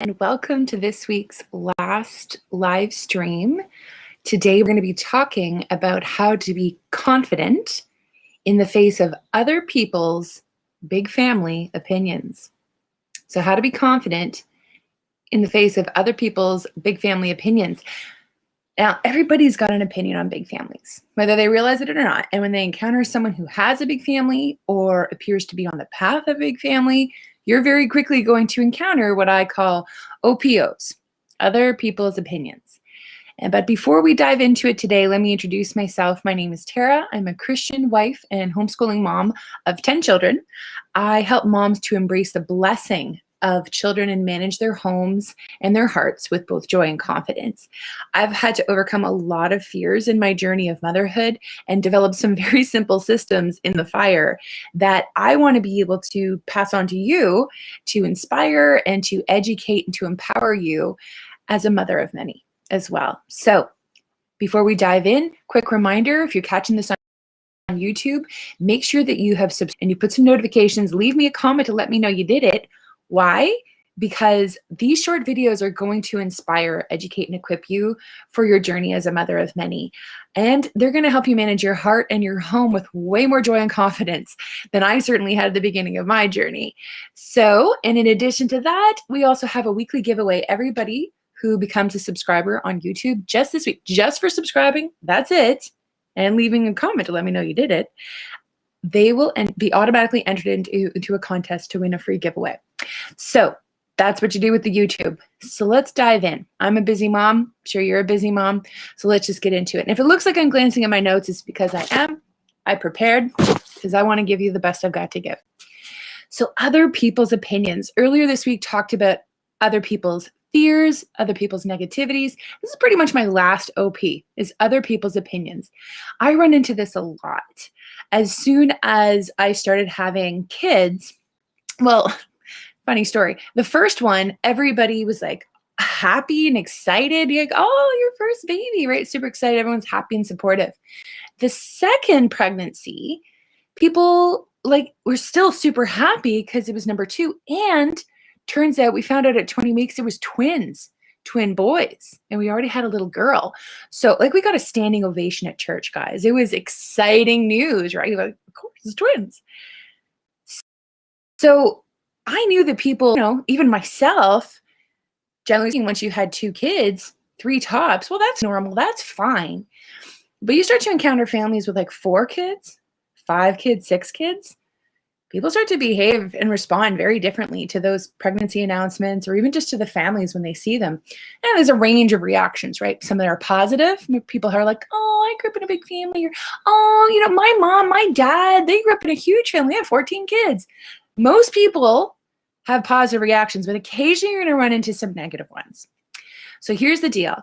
and welcome to this week's last live stream. Today, we're going to be talking about how to be confident in the face of other people's big family opinions. So, how to be confident in the face of other people's big family opinions. Now, everybody's got an opinion on big families, whether they realize it or not. And when they encounter someone who has a big family or appears to be on the path of a big family, you're very quickly going to encounter what I call OPOs, other people's opinions. But before we dive into it today, let me introduce myself. My name is Tara. I'm a Christian wife and homeschooling mom of 10 children. I help moms to embrace the blessing of children and manage their homes and their hearts with both joy and confidence. I've had to overcome a lot of fears in my journey of motherhood and develop some very simple systems in the fire that I want to be able to pass on to you to inspire and to educate and to empower you as a mother of many as well. So before we dive in, quick reminder, if you're catching this on YouTube, make sure that you have subscribed and you put some notifications. Leave me a comment to let me know you did it. Why? Because these short videos are going to inspire, educate, and equip you for your journey as a mother of many. And they're going to help you manage your heart and your home with way more joy and confidence than I certainly had at the beginning of my journey. So, and in addition to that, we also have a weekly giveaway. Everybody who becomes a subscriber on YouTube just this week, just for subscribing, that's it, and leaving a comment to let me know you did it, they will be automatically entered into a contest to win a free giveaway. So that's what you do with the YouTube. So let's dive in. I'm a busy mom. I'm sure you're a busy mom. So let's just get into it. And if it looks like I'm glancing at my notes, it's because I am. I prepared because I want to give you the best I've got to give. So other people's opinions. Earlier this week talked about other people's fears, other people's negativities. This is pretty much my last OP, is other people's opinions. I run into this a lot. As soon as I started having kids, well, funny story. The first one, everybody was like happy and excited. You're like, oh, your first baby, right? Super excited. Everyone's happy and supportive. The second pregnancy, people were still super happy because it was number 2. And turns out we found out at 20 weeks, it was twin boys, and we already had a little girl. So we got a standing ovation at church, guys. It was exciting news, right? Like, of course, it's twins. So I knew that people, even myself, generally speaking, once you had 2 kids, 3 tops, well, that's normal. That's fine. But you start to encounter families with 4 kids, 5 kids, 6 kids. People start to behave and respond very differently to those pregnancy announcements or even just to the families when they see them. And there's a range of reactions, right? Some that are positive. People are like, oh, I grew up in a big family. Or, oh, my mom, my dad, they grew up in a huge family. They had 14 kids. Most people have positive reactions, but occasionally you're going to run into some negative ones. So here's the deal.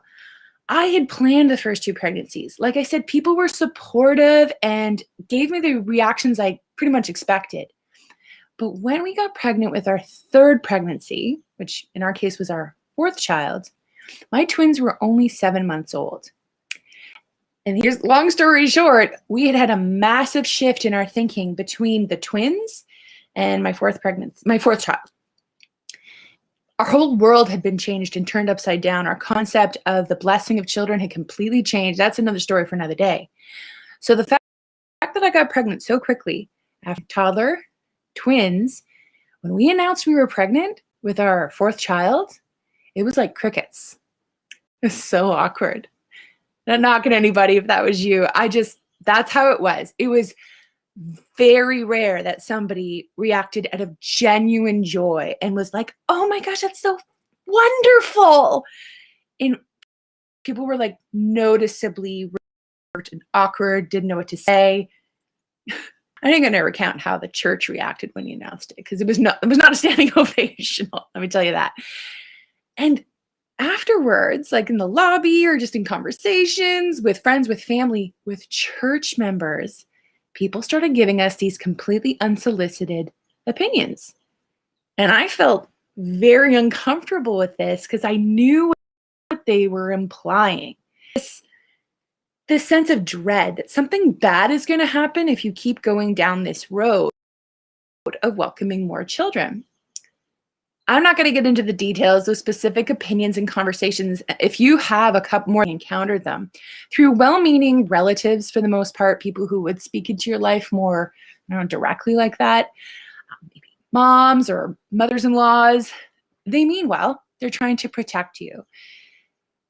I had planned the first 2 pregnancies. Like I said, people were supportive and gave me the reactions I pretty much expected. But when we got pregnant with our 3rd pregnancy, which in our case was our 4th child, my twins were only 7 months old. And here's, long story short, we had a massive shift in our thinking between the twins and my 4th child. Our whole world had been changed and turned upside down. Our concept of the blessing of children had completely changed. That's another story for another day. So the fact that I got pregnant so quickly after toddler, twins, when we announced we were pregnant with our 4th child, it was like crickets. It was so awkward. Not knocking anybody if that was you. That's how it was. It was very rare that somebody reacted out of genuine joy and was like, oh my gosh, that's so wonderful. And people were noticeably hurt and awkward, didn't know what to say. I ain't gonna recount how the church reacted when you announced it, because it was not a standing ovation. Let me tell you that. And afterwards, in the lobby or just in conversations with friends, with family, with church members, people started giving us these completely unsolicited opinions. And I felt very uncomfortable with this because I knew what they were implying. This sense of dread that something bad is going to happen if you keep going down this road of welcoming more children. I'm not going to get into the details, those specific opinions and conversations. If you have a couple more, encountered them through well-meaning relatives, for the most part, people who would speak into your life more, directly like that, maybe moms or mothers-in-laws, they mean well. They're trying to protect you.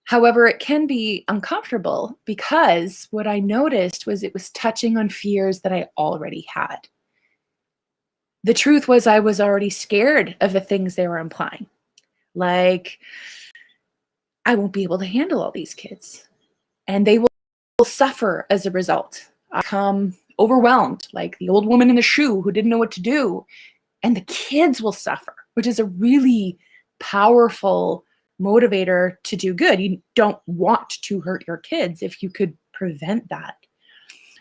However, it can be uncomfortable because what I noticed was it was touching on fears that I already had. The truth was I was already scared of the things they were implying. Like, I won't be able to handle all these kids, and they will suffer as a result. I become overwhelmed, like the old woman in the shoe who didn't know what to do, and the kids will suffer, which is a really powerful motivator to do good. You don't want to hurt your kids if you could prevent that.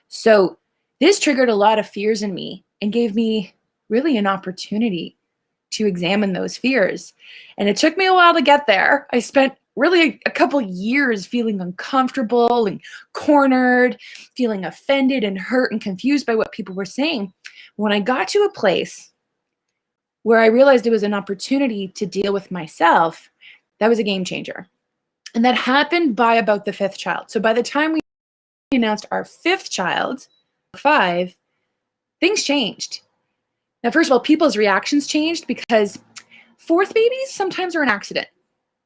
So this triggered a lot of fears in me and gave me really an opportunity to examine those fears. And it took me a while to get there. I spent really a couple years feeling uncomfortable and cornered, feeling offended and hurt and confused by what people were saying. When I got to a place where I realized it was an opportunity to deal with myself, that was a game changer. And that happened by about the fifth child. So by the time we announced our fifth child, 5, things changed. Now, first of all, people's reactions changed because fourth babies sometimes are an accident.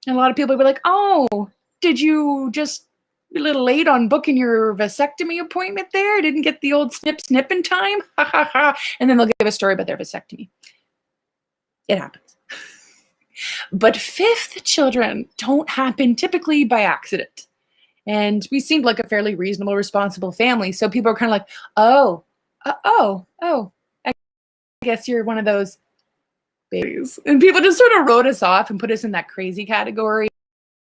And a lot of people were like, oh, did you just be a little late on booking your vasectomy appointment there? Didn't get the old snip in time? Ha ha ha. And then they'll give a story about their vasectomy. It happens. But fifth children don't happen typically by accident. And we seemed like a fairly reasonable, responsible family. So people are kind of like, oh, I guess you're one of those babies. And people just sort of wrote us off and put us in that crazy category.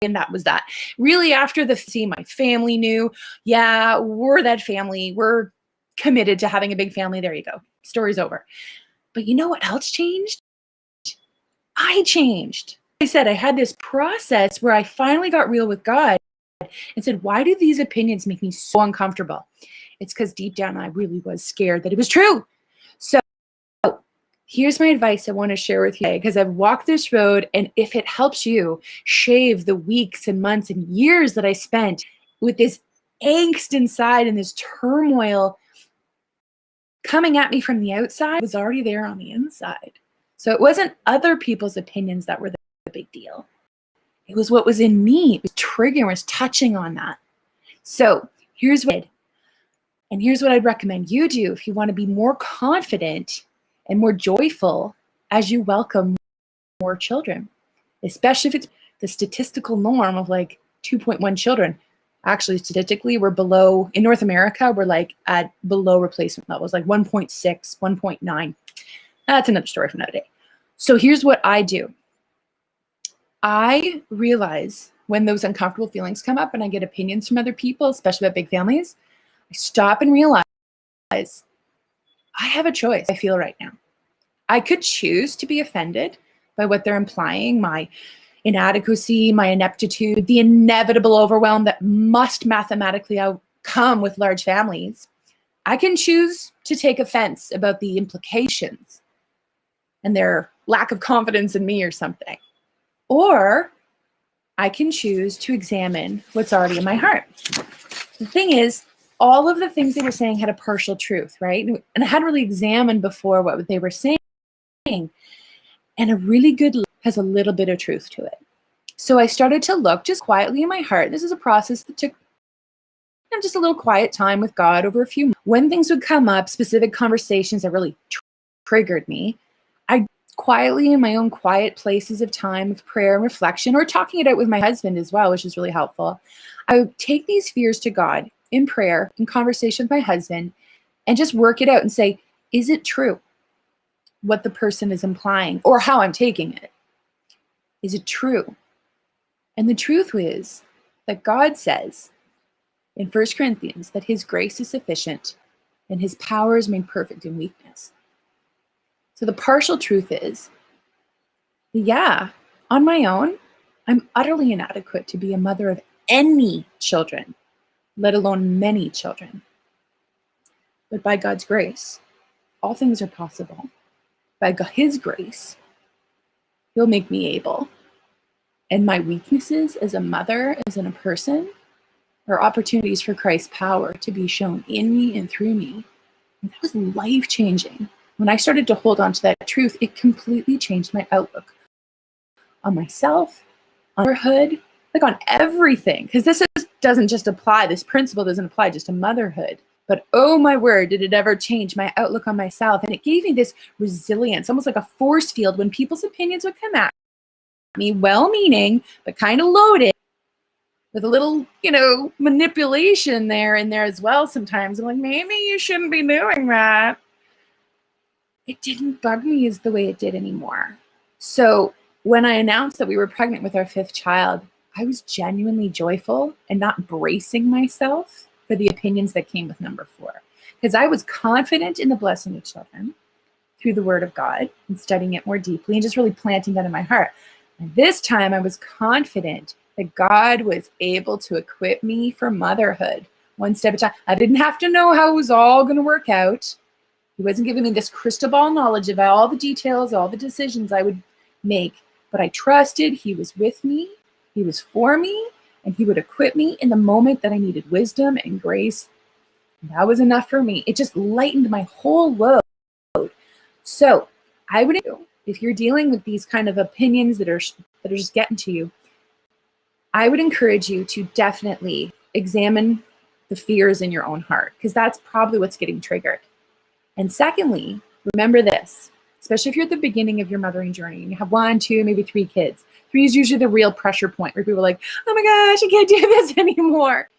And that was that. Really, after my family knew, yeah, we're that family. We're committed to having a big family. There you go. Story's over. But you know what else changed? I changed. I said I had this process where I finally got real with God and said, why do these opinions make me so uncomfortable? It's because deep down I really was scared that it was true. So here's my advice I want to share with you today, because I've walked this road, and if it helps you shave the weeks and months and years that I spent with this angst inside and this turmoil coming at me from the outside, was already there on the inside. So it wasn't other people's opinions that were the big deal. It was what was in me. It was triggering, was touching on that. So here's what I'd recommend you do if you want to be more confident and more joyful as you welcome more children, especially if it's the statistical norm of like 2.1 children. Actually, statistically, we're below, in North America, we're like at below replacement levels, like 1.6, 1.9. That's another story for another day. So here's what I do. I realize when those uncomfortable feelings come up and I get opinions from other people, especially about big families, I stop and realize I have a choice. I feel right now. I could choose to be offended by what they're implying, my inadequacy, my ineptitude, the inevitable overwhelm that must mathematically come with large families. I can choose to take offense about the implications and their lack of confidence in me or something. Or I can choose to examine what's already in my heart. The thing is, all of the things they were saying had a partial truth, right? And I hadn't really examined before what they were saying. And a really good look has a little bit of truth to it. So I started to look just quietly in my heart. This is a process that took just a little quiet time with God over a few months. When things would come up, specific conversations that really triggered me, I quietly in my own quiet places of time of prayer and reflection, or talking it out with my husband as well, which is really helpful. I would take these fears to God in prayer, in conversation with my husband, and just work it out and say, is it true what the person is implying or how I'm taking it? Is it true? And the truth is that God says in 1 Corinthians that his grace is sufficient and his power is made perfect in weakness. So the partial truth is, yeah, on my own, I'm utterly inadequate to be a mother of any children, let alone many children. But by God's grace, all things are possible. By his grace, He'll make me able. And my weaknesses as a mother, as in a person, are opportunities for Christ's power to be shown in me and through me. And that was life-changing. When I started to hold on to that truth, it completely changed my outlook on myself, on motherhood, like on everything. Because doesn't just apply, this principle doesn't apply just to motherhood. But oh my word, did it ever change my outlook on myself. And it gave me this resilience, almost like a force field when people's opinions would come at me, well-meaning, but kind of loaded, with a little, manipulation there in there as well sometimes. I'm like, maybe you shouldn't be doing that. It didn't bug me as the way it did anymore. So when I announced that we were pregnant with our 5th child, I was genuinely joyful and not bracing myself for the opinions that came with number 4. Because I was confident in the blessing of children through the Word of God and studying it more deeply and just really planting that in my heart. And this time I was confident that God was able to equip me for motherhood one step at a time. I didn't have to know how it was all going to work out. He wasn't giving me this crystal ball knowledge of all the details, all the decisions I would make. But I trusted He was with me, He was for me, and He would equip me in the moment that I needed wisdom and grace. And that was enough for me. It just lightened my whole load. So I would, if you're dealing with these kind of opinions that are just getting to you, I would encourage you to definitely examine the fears in your own heart, because that's probably what's getting triggered. And secondly, remember this, especially if you're at the beginning of your mothering journey and you have 1, 2, maybe 3 kids. 3 is usually the real pressure point where people are like, oh my gosh, I can't do this anymore.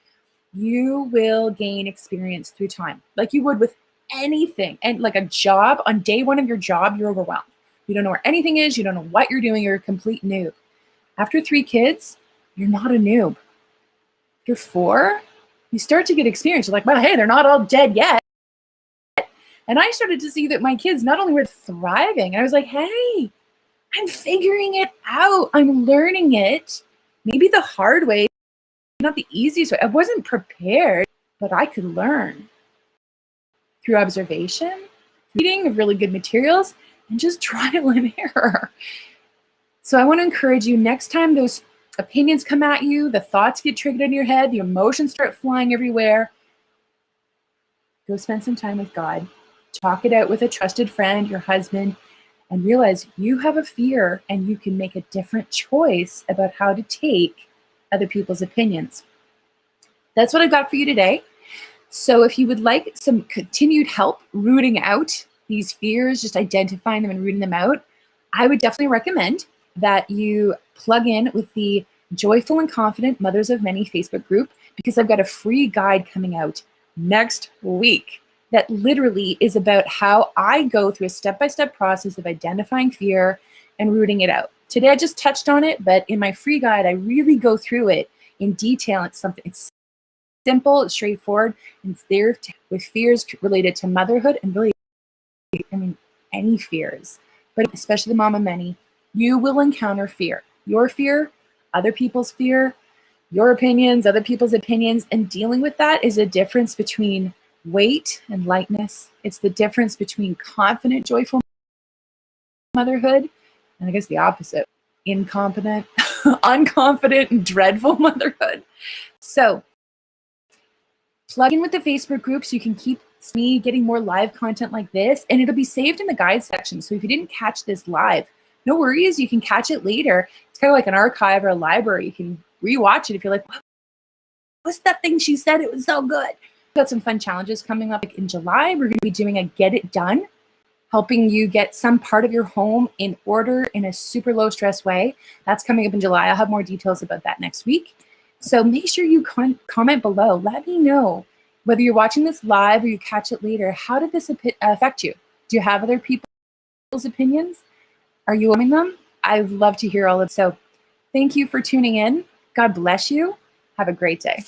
You will gain experience through time, like you would with anything. And like a job, on day 1 of your job, you're overwhelmed. You don't know where anything is. You don't know what you're doing. You're a complete noob. After 3 kids, you're not a noob. You're 4, you start to get experience. You're like, well, hey, they're not all dead yet. And I started to see that my kids not only were thriving, I was like, hey, I'm figuring it out. I'm learning it. Maybe the hard way, not the easiest way. I wasn't prepared, but I could learn through observation, reading of really good materials, and just trial and error. So I want to encourage you, next time those opinions come at you, the thoughts get triggered in your head, the emotions start flying everywhere, go spend some time with God. Talk it out with a trusted friend, your husband, and realize you have a fear and you can make a different choice about how to take other people's opinions. That's what I've got for you today. So if you would like some continued help rooting out these fears, just identifying them and rooting them out, I would definitely recommend that you plug in with the Joyful and Confident Mothers of Many Facebook group, because I've got a free guide coming out next week that literally is about how I go through a step-by-step process of identifying fear and rooting it out. Today I just touched on it, but in my free guide, I really go through it in detail. It's simple, it's straightforward, and it's there with fears related to motherhood and really, any fears, but especially the mom of many. You will encounter fear. Your fear, other people's fear, your opinions, other people's opinions, and dealing with that is a difference between weight and lightness. It's the difference between confident, joyful motherhood, and I guess the opposite, incompetent, unconfident, and dreadful motherhood. So plug in with the Facebook group so you can keep me getting more live content like this, and it'll be saved in the guide section. So if you didn't catch this live, no worries, you can catch it later. It's kind of like an archive or a library. You can rewatch it if you're like, what's that thing she said? It was so good. We've got some fun challenges coming up. In July, we're going to be doing a Get It Done, helping you get some part of your home in order in a super low stress way. That's coming up in July. I'll have more details about that next week. So make sure you comment below. Let me know whether you're watching this live or you catch it later. How did this affect you? Do you have other people's opinions? Are you owning them? I'd love to hear all of it. So thank you for tuning in. God bless you. Have a great day.